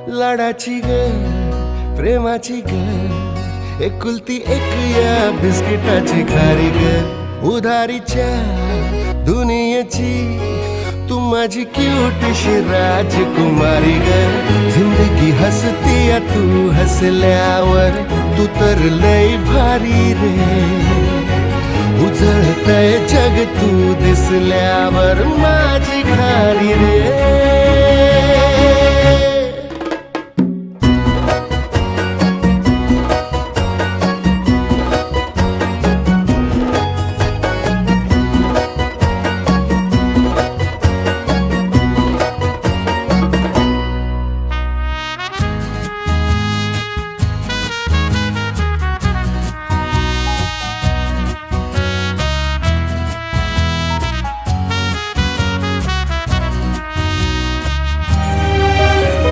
लाडाची ग प्रेमाची ग एकुलती एक या बिस्किटाची खारी ग उधारीच्या दुनियेची तू माझी क्यूटशी राजकुमारी ग जिंदगी हसती या तू हसल्यावर तू तर लय भारी रे उजळतय जग तू दिसल्यावर माझी खारी रे